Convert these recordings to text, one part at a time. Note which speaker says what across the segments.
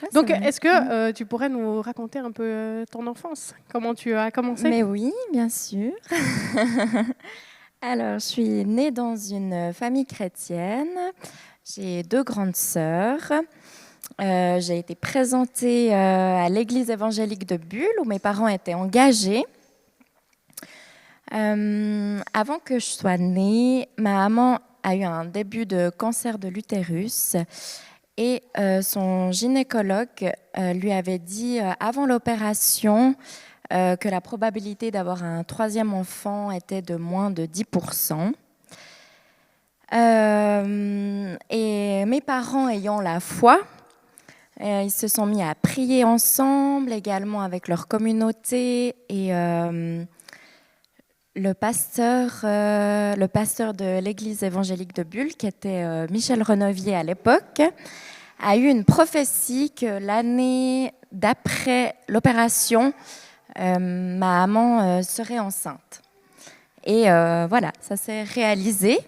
Speaker 1: Ouais, c'est
Speaker 2: Donc,
Speaker 1: vrai.
Speaker 2: est-ce que tu pourrais nous raconter un peu ton enfance? Comment tu as commencé?
Speaker 1: Mais oui, bien sûr. Alors, je suis née dans une famille chrétienne. J'ai 2 grandes sœurs. J'ai été présentée à l'église évangélique de Bulle, où mes parents étaient engagés. Avant que je sois née, ma maman a eu un début de cancer de l'utérus et son gynécologue lui avait dit avant l'opération que la probabilité d'avoir un 3e enfant était de moins de 10%. Et mes parents ayant la foi, ils se sont mis à prier ensemble, également avec leur communauté. Et le pasteur de l'église évangélique de Bulle, qui était Michel Renevier à l'époque, a eu une prophétie que l'année d'après l'opération, ma maman serait enceinte. Et voilà, ça s'est réalisé.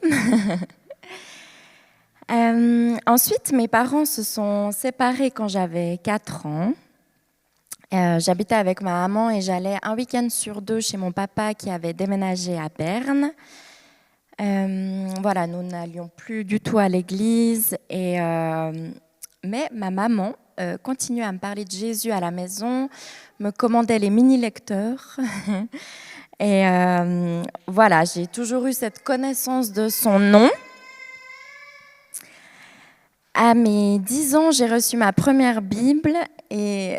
Speaker 1: Ensuite, mes parents se sont séparés quand j'avais 4 ans. J'habitais avec ma maman et j'allais un week-end sur 2 chez mon papa qui avait déménagé à Berne. Voilà, nous n'allions plus du tout à l'église. Mais ma maman continuait à me parler de Jésus à la maison, me commandait les mini-lecteurs. Et voilà, j'ai toujours eu cette connaissance de son nom. À mes 10 ans, j'ai reçu ma première Bible et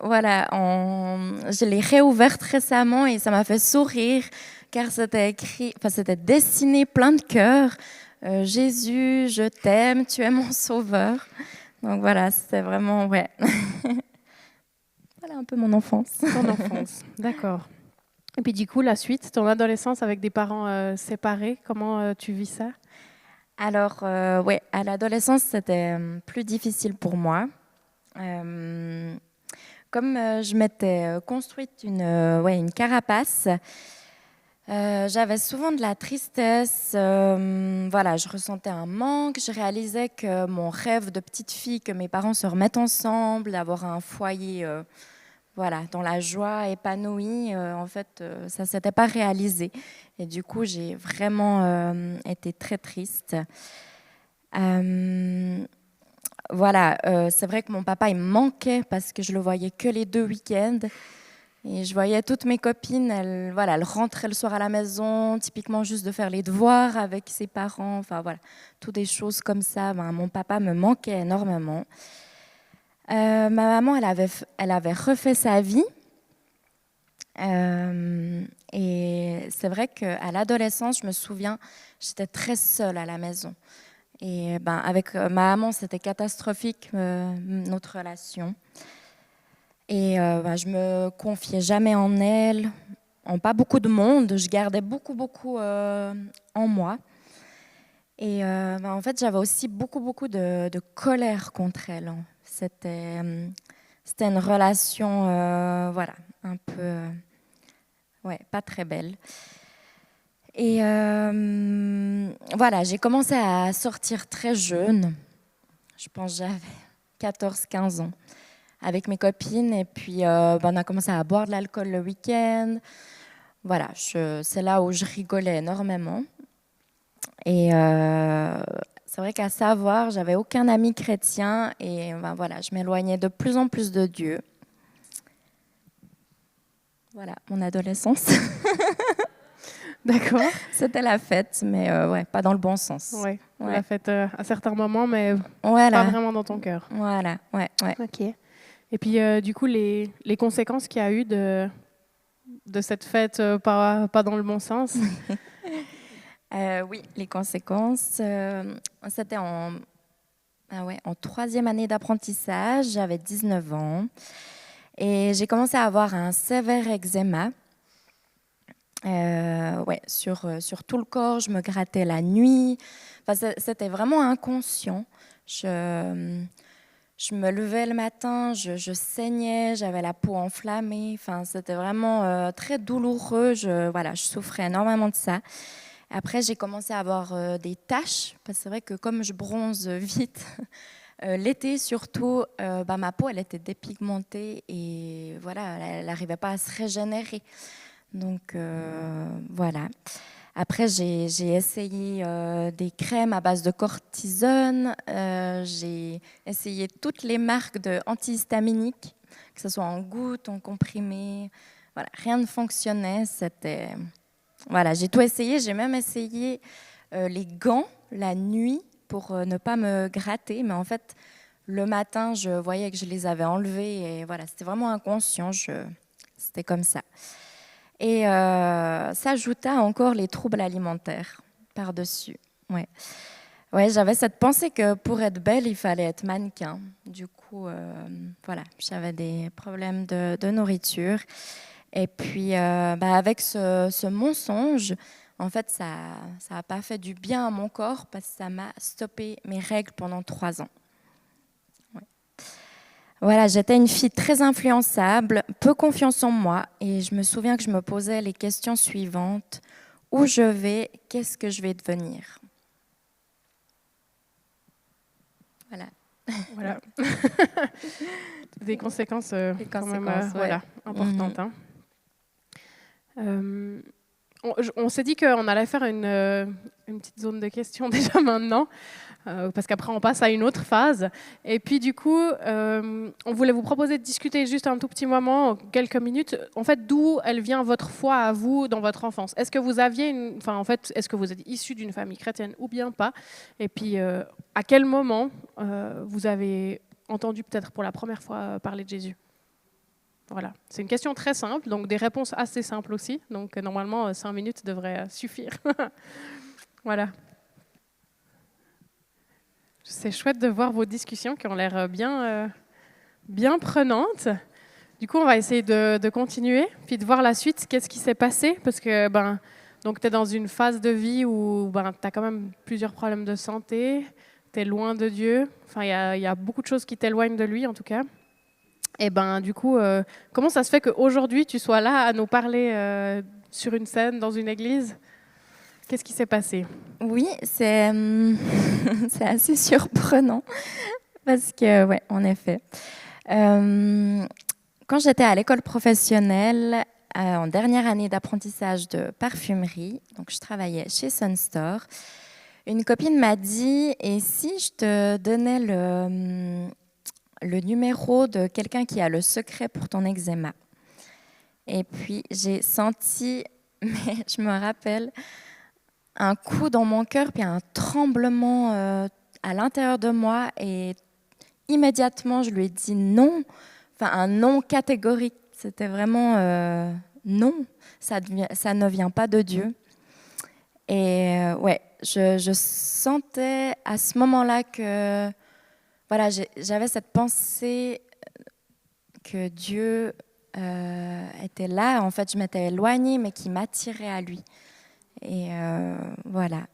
Speaker 1: voilà, je l'ai réouverte récemment et ça m'a fait sourire car c'était dessiné plein de cœurs. Jésus, je t'aime, tu es mon sauveur. Donc voilà, c'était vraiment, ouais. Voilà un peu mon enfance.
Speaker 2: Ton enfance, d'accord. Et puis du coup, la suite, ton adolescence avec des parents séparés, comment tu vis ça?
Speaker 1: Alors, ouais, à l'adolescence, c'était plus difficile pour moi. Comme je m'étais construite une carapace, j'avais souvent de la tristesse. Voilà, je ressentais un manque. Je réalisais que mon rêve de petite fille, que mes parents se remettent ensemble, d'avoir un foyer voilà, dans la joie, épanoui, en fait, ça ne s'était pas réalisé. Et du coup, j'ai vraiment été très triste. Voilà, c'est vrai que mon papa, il me manquait parce que je le voyais que les 2 week-ends. Et je voyais toutes mes copines, elles rentraient le soir à la maison, typiquement juste de faire les devoirs avec ses parents. Enfin voilà, toutes des choses comme ça. Ben, mon papa me manquait énormément. Ma maman, elle avait refait sa vie. Et c'est vrai qu'à l'adolescence, je me souviens, j'étais très seule à la maison. Et ben, avec ma maman, c'était catastrophique, notre relation. Et ben, je me confiais jamais en elle, en pas beaucoup de monde. Je gardais beaucoup en moi. Et ben, en fait, j'avais aussi beaucoup de colère contre elle. C'était une relation, voilà, un peu, ouais, pas très belle. Et voilà, j'ai commencé à sortir très jeune. Je pense que j'avais 14-15 ans avec mes copines. Et puis, ben, on a commencé à boire de l'alcool le week-end. Voilà, c'est là où je rigolais énormément. Et c'est vrai qu'à savoir, j'avais aucun ami chrétien. Et ben, voilà, je m'éloignais de plus en plus de Dieu. Voilà, mon adolescence.
Speaker 2: D'accord.
Speaker 1: C'était la fête, mais ouais, pas dans le bon sens.
Speaker 2: Ouais, on
Speaker 1: Ouais.
Speaker 2: l'a faite à certains moments, mais pas
Speaker 1: Voilà,
Speaker 2: vraiment dans ton cœur.
Speaker 1: voilà, ouais.
Speaker 2: Ok. Et puis du coup, les conséquences qu'il y a eu de cette fête pas dans le bon sens.
Speaker 1: Oui, les conséquences, c'était en 3e année d'apprentissage, j'avais 19 ans et j'ai commencé à avoir un sévère eczéma. Ouais, sur tout le corps, je me grattais la nuit. Enfin, c'était vraiment inconscient. Je me levais le matin, je saignais, j'avais la peau enflammée. Enfin, c'était vraiment très douloureux. Voilà, je souffrais énormément de ça. Après, j'ai commencé à avoir des taches, parce que c'est vrai que comme je bronze vite, L'été surtout, ma peau, elle était dépigmentée et voilà, elle n'arrivait pas à se régénérer. Donc voilà. Après, j'ai essayé des crèmes à base de cortisone. J'ai essayé toutes les marques de antihistaminiques, que ce soit en gouttes, en comprimés. Voilà, rien ne fonctionnait. Voilà, j'ai tout essayé. J'ai même essayé les gants la nuit pour ne pas me gratter. Mais en fait, le matin, je voyais que je les avais enlevés. Et voilà, c'était vraiment inconscient. C'était comme ça. Et s'ajouta encore les troubles alimentaires par-dessus. Ouais. Ouais, j'avais cette pensée que pour être belle, il fallait être mannequin. Du coup, voilà, j'avais des problèmes de nourriture. Et puis, avec ce mensonge, en fait, ça n'a pas fait du bien à mon corps parce que ça m'a stoppé mes règles pendant 3 ans. Ouais. Voilà, j'étais une fille très influençable, peu confiance en moi, et je me souviens que je me posais les questions suivantes. Où je vais? Qu'est-ce que je vais devenir? Voilà.
Speaker 2: Voilà. Des conséquences, quand même
Speaker 1: ouais.
Speaker 2: voilà, importantes. Hein. On s'est dit qu'on allait faire une petite zone de questions déjà maintenant, parce qu'après on passe à une autre phase. Et puis du coup, on voulait vous proposer de discuter juste un tout petit moment, quelques minutes. En fait, d'où elle vient votre foi à vous dans votre enfance? Est-ce que vous aviez est-ce que vous êtes issu d'une famille chrétienne ou bien pas? Et puis, à quel moment vous avez entendu peut-être pour la première fois parler de Jésus? Voilà, c'est une question très simple, donc des réponses assez simples aussi. Donc normalement, 5 minutes devraient suffire. Voilà. C'est chouette de voir vos discussions qui ont l'air bien prenantes. Du coup, on va essayer de continuer, puis de voir la suite, qu'est-ce qui s'est passé. Parce que donc tu es dans une phase de vie où tu as quand même plusieurs problèmes de santé, tu es loin de Dieu. Enfin, il y a beaucoup de choses qui t'éloignent de lui, en tout cas. Et du coup, comment ça se fait qu'aujourd'hui, tu sois là à nous parler sur une scène, dans une église? Qu'est-ce qui s'est passé?
Speaker 1: Oui, c'est c'est assez surprenant parce que, ouais, en effet. Quand j'étais à l'école professionnelle, en dernière année d'apprentissage de parfumerie, donc je travaillais chez Sunstore, une copine m'a dit, et si je te donnais le numéro de quelqu'un qui a le secret pour ton eczéma? Et puis j'ai senti, mais je me rappelle, un coup dans mon cœur, puis un tremblement à l'intérieur de moi, et immédiatement je lui ai dit non, enfin un non catégorique. C'était vraiment non, ça ne vient pas de Dieu. Et ouais, je sentais à ce moment-là que voilà, j'avais cette pensée que Dieu était là. En fait, je m'étais éloignée, mais qui m'attirait à lui. Et voilà.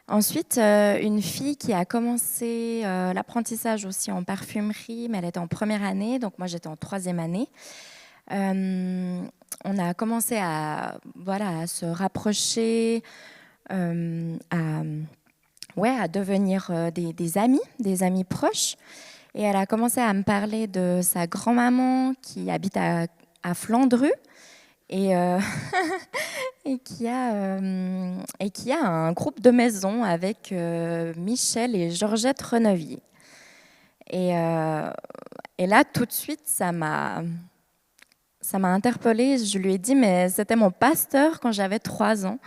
Speaker 1: Ensuite, une fille qui a commencé l'apprentissage aussi en parfumerie, mais elle était en première année, donc moi j'étais en troisième année. On a commencé à se rapprocher, à devenir des amis proches. Et elle a commencé à me parler de sa grand-maman qui habite à Flandru et, et qui a un groupe de maison avec Michel et Georgette Renevier. Et là, tout de suite, ça m'a interpellée. Je lui ai dit, mais c'était mon pasteur quand j'avais 3 ans.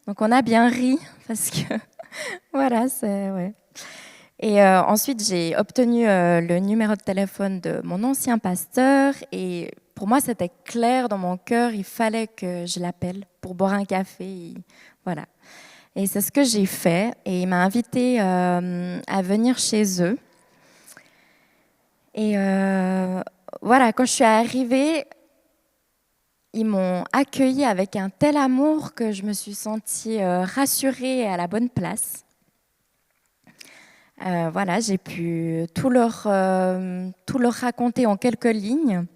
Speaker 1: Donc on a bien ri parce que voilà, c'est ouais. Et ensuite, j'ai obtenu le numéro de téléphone de mon ancien pasteur. Et pour moi, c'était clair dans mon cœur, il fallait que je l'appelle pour boire un café. Voilà. Et c'est ce que j'ai fait. Et il m'a invité à venir chez eux. Et voilà, quand je suis arrivée, ils m'ont accueillie avec un tel amour que je me suis sentie rassurée et à la bonne place. Voilà, j'ai pu tout leur raconter en quelques lignes,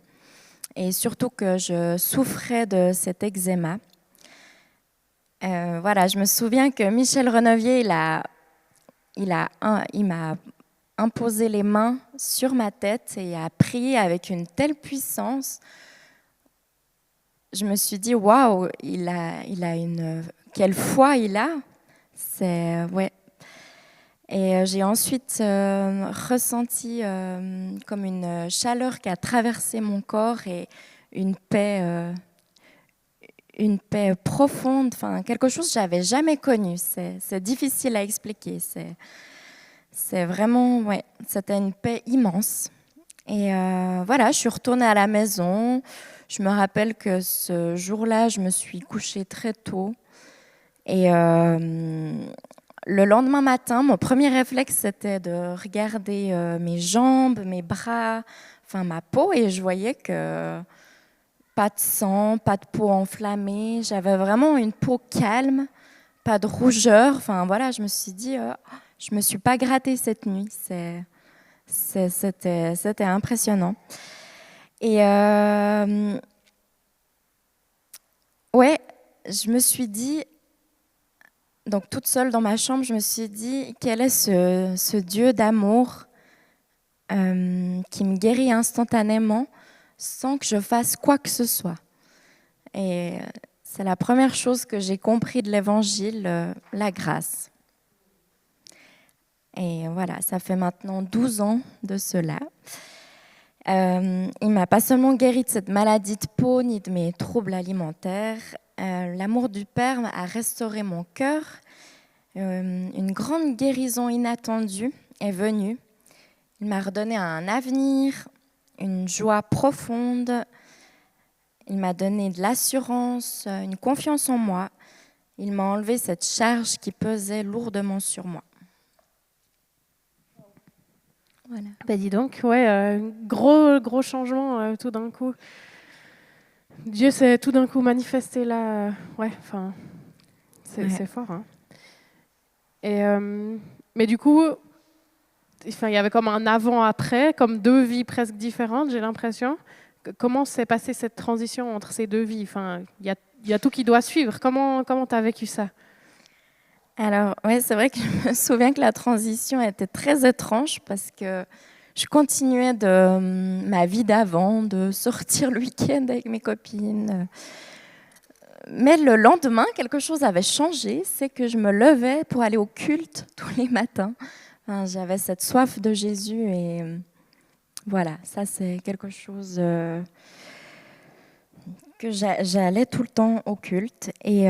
Speaker 1: et surtout que je souffrais de cet eczéma. Voilà, je me souviens que Michel Renevier, il m'a imposé les mains sur ma tête et a prié avec une telle puissance. Je me suis dit, waouh, quelle foi il a. Ouais. Et j'ai ensuite ressenti comme une chaleur qui a traversé mon corps et une paix profonde, enfin quelque chose que j'avais jamais connu. C'est difficile à expliquer. C'est vraiment, ouais, c'était une paix immense. Et voilà, je suis retournée à la maison. Je me rappelle que ce jour-là, je me suis couchée très tôt. Et le lendemain matin, mon premier réflexe, c'était de regarder mes jambes, mes bras, enfin ma peau, et je voyais que pas de sang, pas de peau enflammée. J'avais vraiment une peau calme, pas de rougeur. Enfin voilà, je me suis dit, je me suis pas grattée cette nuit. C'était impressionnant. Et ouais, je me suis dit, donc toute seule dans ma chambre, je me suis dit, quel est ce Dieu d'amour qui me guérit instantanément sans que je fasse quoi que ce soit. Et c'est la première chose que j'ai compris de l'Évangile, la grâce. Et voilà, ça fait maintenant 12 ans de cela. Il ne m'a pas seulement guéri de cette maladie de peau ni de mes troubles alimentaires. L'amour du Père a restauré mon cœur. Une grande guérison inattendue est venue. Il m'a redonné un avenir, une joie profonde. Il m'a donné de l'assurance, une confiance en moi. Il m'a enlevé cette charge qui pesait lourdement sur moi. Voilà.
Speaker 2: Bah dis donc, ouais, gros changement tout d'un coup. Dieu s'est tout d'un coup manifesté là. Ouais, enfin, c'est fort. Hein. Et, mais du coup, il y avait comme un avant-après, comme deux vies presque différentes, j'ai l'impression. Comment s'est passée cette transition entre ces deux vies? Il y a tout qui doit suivre. Comment tu as vécu ça?
Speaker 1: Alors, oui, c'est vrai que je me souviens que la transition était très étrange parce que je continuais de ma vie d'avant, de sortir le week-end avec mes copines. Mais le lendemain, quelque chose avait changé, c'est que je me levais pour aller au culte tous les matins. Enfin, j'avais cette soif de Jésus et voilà, ça c'est quelque chose que j'allais tout le temps au culte. Et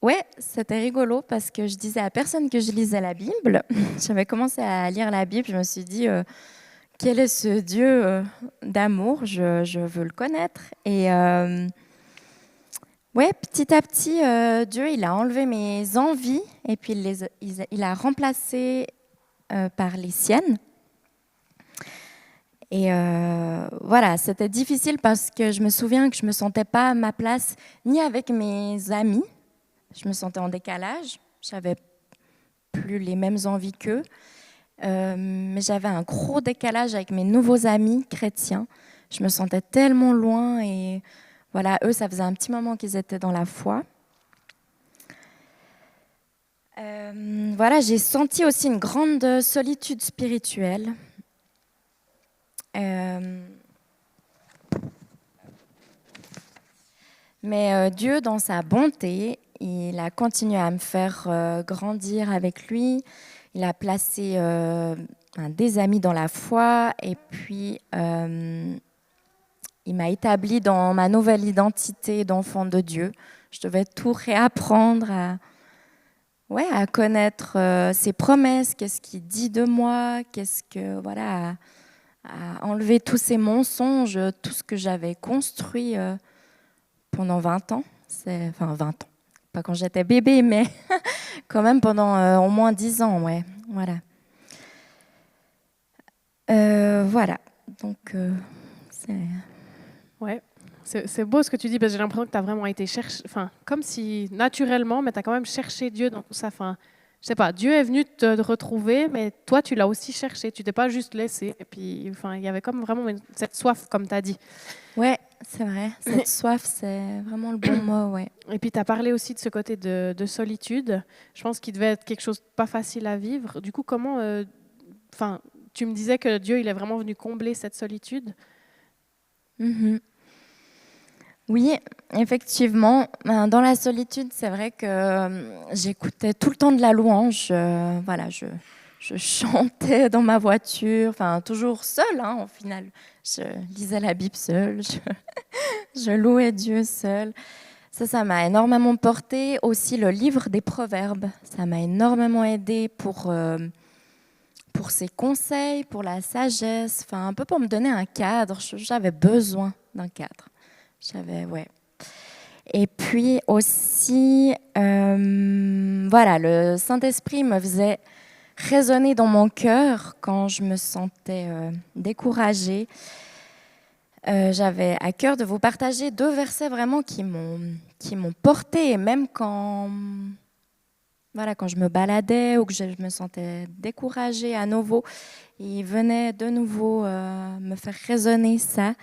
Speaker 1: ouais, c'était rigolo parce que je disais à personne que je lisais la Bible. J'avais commencé à lire la Bible, je me suis dit, quel est ce Dieu d'amour? Je veux le connaître. Et ouais, petit à petit, Dieu, il a enlevé mes envies et puis il a remplacé par les siennes. Et voilà, c'était difficile parce que je me souviens que je ne me sentais pas à ma place ni avec mes amis. Je me sentais en décalage, je n'avais plus les mêmes envies qu'eux, mais j'avais un gros décalage avec mes nouveaux amis chrétiens. Je me sentais tellement loin et voilà, eux, ça faisait un petit moment qu'ils étaient dans la foi. Voilà, j'ai senti aussi une grande solitude spirituelle. Mais Dieu, dans sa bonté, il a continué à me faire grandir avec lui. Il a placé des amis dans la foi et puis il m'a établi dans ma nouvelle identité d'enfant de Dieu. Je devais tout réapprendre à connaître ses promesses, qu'est-ce qu'il dit de moi, à enlever tous ces mensonges, tout ce que j'avais construit pendant 20 ans. 20 ans. Pas quand j'étais bébé, mais quand même pendant au moins 10 ans, ouais. Voilà. Voilà. Donc, c'est...
Speaker 2: Ouais, c'est beau ce que tu dis, parce que j'ai l'impression que tu as vraiment été chercher, comme si naturellement, mais tu as quand même cherché Dieu dans tout ça. Je sais pas, Dieu est venu te retrouver, mais toi, tu l'as aussi cherché. Tu t'es pas juste laissé. Et puis, il y avait comme vraiment cette soif, comme tu as dit.
Speaker 1: Ouais, c'est vrai. Cette soif, c'est vraiment le bon mot, ouais.
Speaker 2: Et puis, tu as parlé aussi de ce côté de solitude. Je pense qu'il devait être quelque chose de pas facile à vivre. Du coup, comment... tu me disais que Dieu, il est vraiment venu combler cette solitude.
Speaker 1: Mhm. Oui, effectivement. Dans la solitude, c'est vrai que j'écoutais tout le temps de la louange. Voilà, je chantais dans ma voiture, enfin toujours seule, hein, au final. Je lisais la Bible seule, je louais Dieu seule. Ça m'a énormément porté. Aussi le livre des Proverbes, ça m'a énormément aidé pour ses conseils, pour la sagesse, enfin un peu pour me donner un cadre. J'avais besoin d'un cadre. Ouais. Et puis aussi, voilà, le Saint-Esprit me faisait résonner dans mon cœur quand je me sentais découragée. J'avais à cœur de vous partager 2 versets vraiment qui m'ont portée, et même quand je me baladais ou que je me sentais découragée à nouveau, il venait de nouveau me faire résonner ça.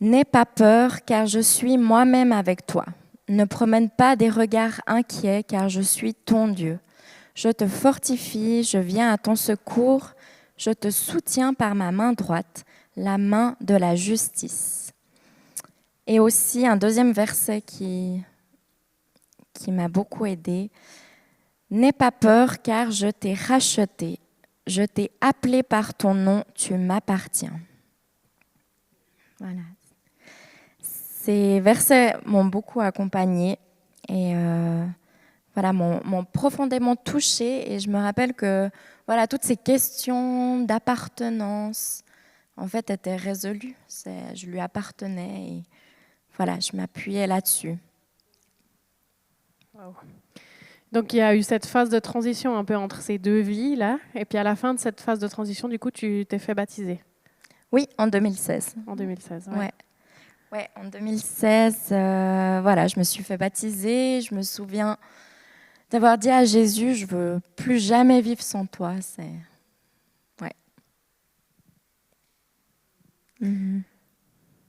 Speaker 1: N'aie pas peur, car je suis moi-même avec toi. Ne promène pas des regards inquiets, car je suis ton Dieu. Je te fortifie, je viens à ton secours, je te soutiens par ma main droite, la main de la justice. Et aussi un deuxième verset qui m'a beaucoup aidée. N'aie pas peur, car je t'ai racheté. Je t'ai appelé par ton nom, tu m'appartiens. Voilà. Ces versets m'ont beaucoup accompagnée et voilà, m'ont profondément touchée. Et je me rappelle que voilà, toutes ces questions d'appartenance, en fait, étaient résolues. Je lui appartenais et voilà, je m'appuyais là-dessus.
Speaker 2: Wow. Donc, il y a eu cette phase de transition un peu entre ces 2 vies-là. Et puis, à la fin de cette phase de transition, du coup, tu t'es fait baptiser.
Speaker 1: Oui, en 2016.
Speaker 2: En 2016, ouais.
Speaker 1: Ouais, en 2016, voilà, je me suis fait baptiser. Je me souviens d'avoir dit à Jésus, je veux plus jamais vivre sans toi. Ouais.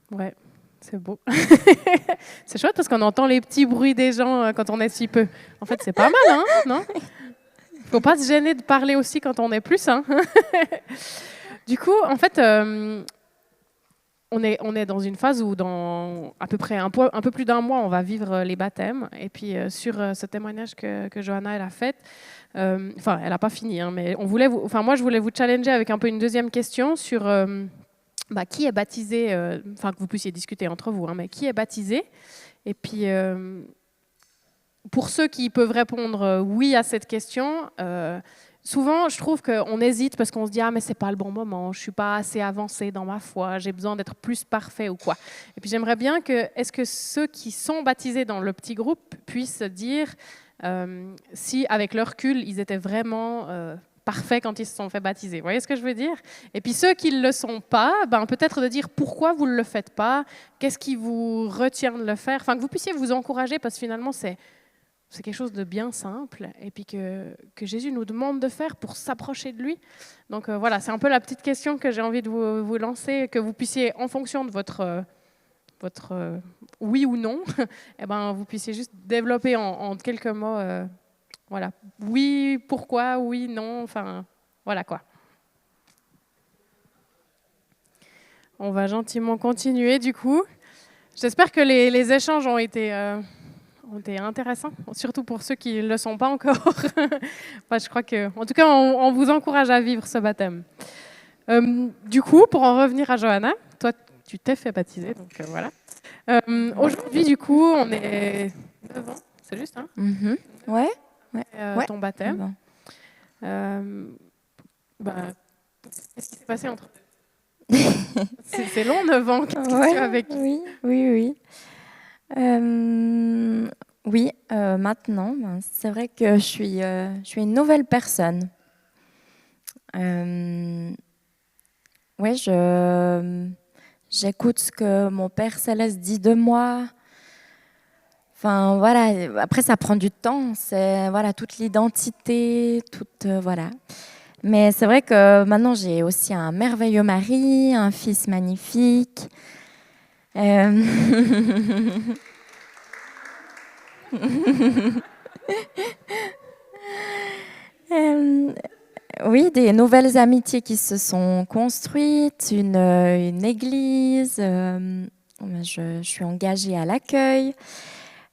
Speaker 2: Ouais, c'est beau. C'est chouette parce qu'on entend les petits bruits des gens quand on est si peu. En fait, c'est pas mal, hein, non? Faut pas se gêner de parler aussi quand on est plus, hein. Du coup, en fait, on est dans une phase où dans à peu près un peu plus d'1 mois, on va vivre les baptêmes. Et puis sur ce témoignage que Johanna elle a fait, elle n'a pas fini, hein, mais moi je voulais vous challenger avec un peu une deuxième question sur qui est baptisé, que vous puissiez discuter entre vous, hein, mais qui est baptisé? Et puis pour ceux qui peuvent répondre oui à cette question. Souvent, je trouve qu'on hésite parce qu'on se dit « Ah, mais c'est pas le bon moment, je suis pas assez avancée dans ma foi, j'ai besoin d'être plus parfait ou quoi ». Et puis j'aimerais bien est-ce que ceux qui sont baptisés dans le petit groupe puissent dire si, avec leur recul, ils étaient vraiment parfaits quand ils se sont fait baptiser. Vous voyez ce que je veux dire? Et puis ceux qui ne le sont pas, peut-être de dire pourquoi vous ne le faites pas, qu'est-ce qui vous retient de le faire, que vous puissiez vous encourager parce que finalement, c'est quelque chose de bien simple et puis que Jésus nous demande de faire pour s'approcher de lui. Donc voilà, c'est un peu la petite question que j'ai envie de vous lancer, que vous puissiez, en fonction de votre oui ou non, vous puissiez juste développer en quelques mots, voilà, oui, pourquoi, oui, non, voilà quoi. On va gentiment continuer du coup. J'espère que les échanges ont été intéressant, surtout pour ceux qui ne le sont pas encore. Je crois que, en tout cas, on vous encourage à vivre ce baptême. Du coup, pour en revenir à Johanna, toi, tu t'es fait baptiser, donc voilà. Aujourd'hui, du coup, on est 9 ans, c'est juste, hein?
Speaker 1: Ouais.
Speaker 2: Ton baptême. Qu'est-ce qui s'est passé entre c'est long, 9 ans. Qu'est-ce que tu as vécu?
Speaker 1: Oui. Oui, maintenant, c'est vrai que je suis une nouvelle personne. Ouais, j'écoute ce que mon Père Céleste dit de moi. Voilà. Après, ça prend du temps. C'est toute l'identité, voilà. Mais c'est vrai que maintenant, j'ai aussi un merveilleux mari, un fils magnifique. Euh, euh, oui, des nouvelles amitiés qui se sont construites, une église. Je suis engagée à l'accueil.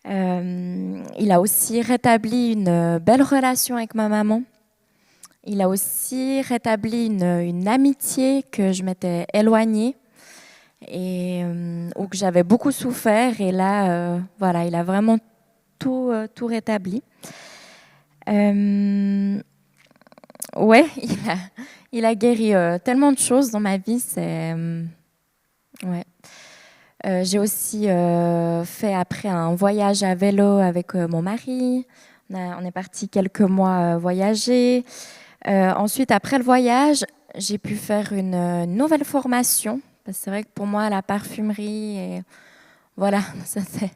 Speaker 1: Il a aussi rétabli une belle relation avec ma maman. Il a aussi rétabli une amitié que je m'étais éloignée et où que j'avais beaucoup souffert. Et là, voilà, il a vraiment tout rétabli. Ouais, il a guéri tellement de choses dans ma vie. Ouais. J'ai aussi fait après un voyage à vélo avec mon mari. On est parti quelques mois voyager. Ensuite, après le voyage, j'ai pu faire une nouvelle formation. Parce que c'est vrai que pour moi, la parfumerie, et voilà, ça c'est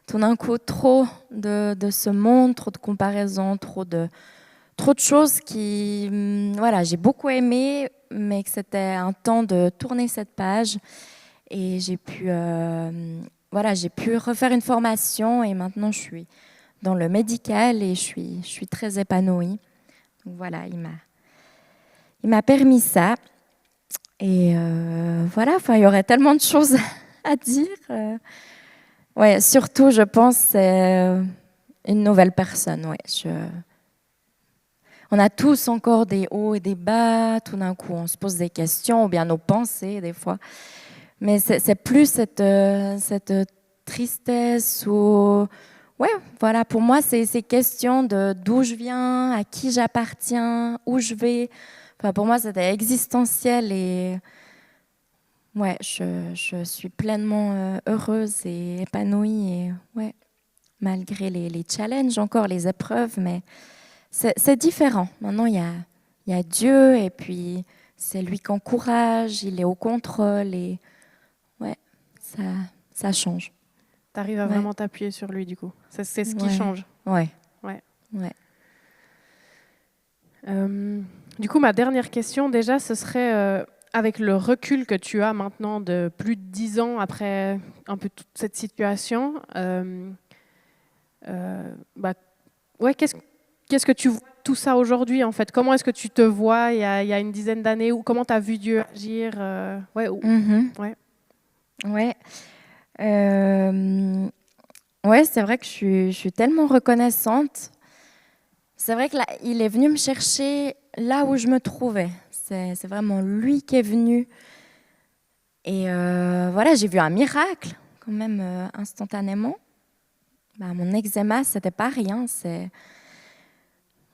Speaker 1: tout d'un coup trop de ce monde, trop de comparaisons, trop de choses qui, voilà, j'ai beaucoup aimé, mais que c'était un temps de tourner cette page. Et voilà, j'ai pu refaire une formation et maintenant je suis dans le médical et je suis très épanouie. Donc voilà, il m'a permis ça. Et voilà, enfin, il y aurait tellement de choses à dire. Ouais, surtout, je pense, c'est une nouvelle personne. Ouais, on a tous encore des hauts et des bas. Tout d'un coup, on se pose des questions, ou bien nos pensées, des fois. Mais c'est plus cette tristesse ou... Ouais, voilà, pour moi, c'est question de d'où je viens, à qui j'appartiens, où je vais. Enfin, pour moi, c'était existentiel et ouais, je suis pleinement heureuse et épanouie et ouais, malgré les challenges, encore les épreuves, mais c'est différent. Maintenant, il y a Dieu et puis c'est lui qui encourage, il est au contrôle et ouais, ça, ça change.
Speaker 2: Tu arrives à
Speaker 1: Ouais,
Speaker 2: vraiment t'appuyer sur lui, du coup. C'est ce qui
Speaker 1: ouais,
Speaker 2: change.
Speaker 1: ouais,
Speaker 2: Ouais.
Speaker 1: ouais.
Speaker 2: Euh, du coup, ma dernière question, déjà, ce serait, avec le recul que tu as maintenant de plus de 10 ans après un peu toute cette situation, bah, ouais, qu'est-ce que tu vois de tout ça aujourd'hui, en fait? Comment est-ce que tu te vois il y a une dizaine d'années? Ou comment tu as vu Dieu agir? Ouais,
Speaker 1: Mhm.
Speaker 2: ouais.
Speaker 1: Ouais. Euh, ouais, c'est vrai que je suis tellement reconnaissante. C'est vrai que là, il est venu me chercher là où je me trouvais. C'est vraiment lui qui est venu. Et voilà, j'ai vu un miracle quand même instantanément. Bah, mon eczéma, c'était pas rien.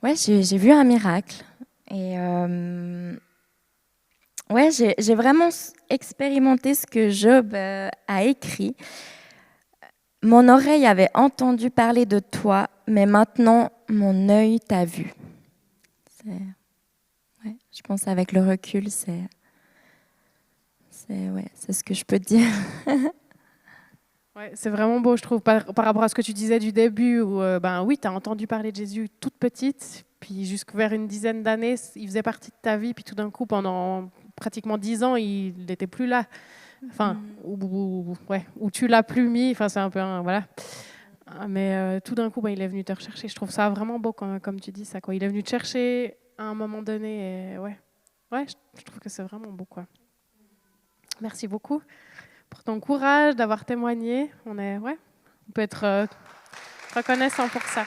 Speaker 1: Ouais, j'ai vu un miracle. Et ouais, j'ai vraiment expérimenté ce que Job a écrit. Mon oreille avait entendu parler de toi, mais maintenant mon œil t'a vu. Ouais, je pense avec le recul, ouais, c'est ce que je peux te dire.
Speaker 2: Ouais, c'est vraiment beau, je trouve, par rapport à ce que tu disais du début, où ben oui, tu as entendu parler de Jésus toute petite, puis jusqu'à vers une dizaine d'années, il faisait partie de ta vie, puis tout d'un coup, pendant pratiquement 10 ans, il n'était plus là. Enfin, ouais, où tu l'as plus mis, enfin, c'est un peu voilà. Mais tout d'un coup, ben, il est venu te rechercher. Je trouve ça vraiment beau, comme tu dis ça, quoi. Il est venu te chercher à un moment donné, et ouais, ouais, je trouve que c'est vraiment beau, quoi. Merci beaucoup pour ton courage d'avoir témoigné. Ouais, on peut être reconnaissant pour ça.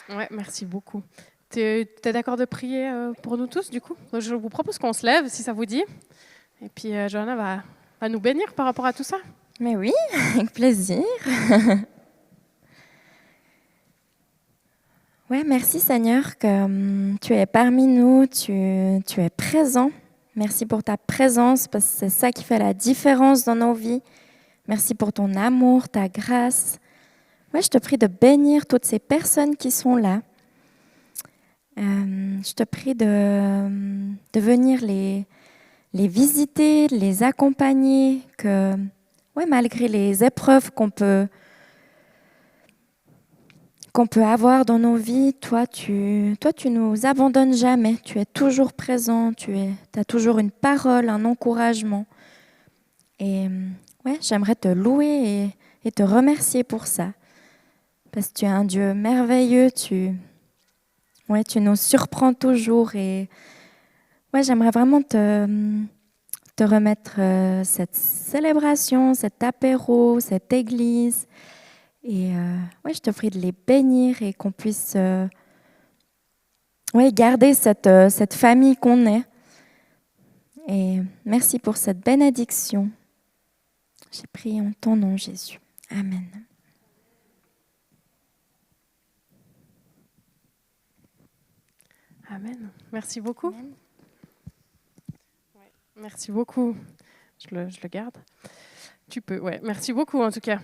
Speaker 2: Ouais, merci beaucoup. Tu es d'accord de prier pour nous tous, du coup? Je vous propose qu'on se lève, si ça vous dit. Et puis, Johanna va nous bénir par rapport à tout ça.
Speaker 1: Mais oui, avec plaisir. Ouais, merci Seigneur que tu es parmi nous, tu es présent. Merci pour ta présence parce que c'est ça qui fait la différence dans nos vies. Merci pour ton amour, ta grâce. Ouais, je te prie de bénir toutes ces personnes qui sont là. Je te prie de venir les visiter, les accompagner, que ouais, malgré les épreuves qu'on peut avoir dans nos vies, toi, tu nous abandonnes jamais. Tu es toujours présent. Tu as toujours une parole, un encouragement. Et ouais, j'aimerais te louer et te remercier pour ça. Parce que tu es un Dieu merveilleux. Ouais, tu nous surprends toujours. Et ouais, j'aimerais vraiment te remettre cette célébration, cet apéro, cette église. Et ouais, je te prie de les bénir et qu'on puisse ouais, garder cette famille qu'on est. Et merci pour cette bénédiction. J'ai prié en ton nom, Jésus. Amen.
Speaker 2: Amen. Merci beaucoup.
Speaker 1: Amen.
Speaker 2: Ouais, merci beaucoup. Je le garde. Tu peux, ouais. Merci beaucoup en tout cas.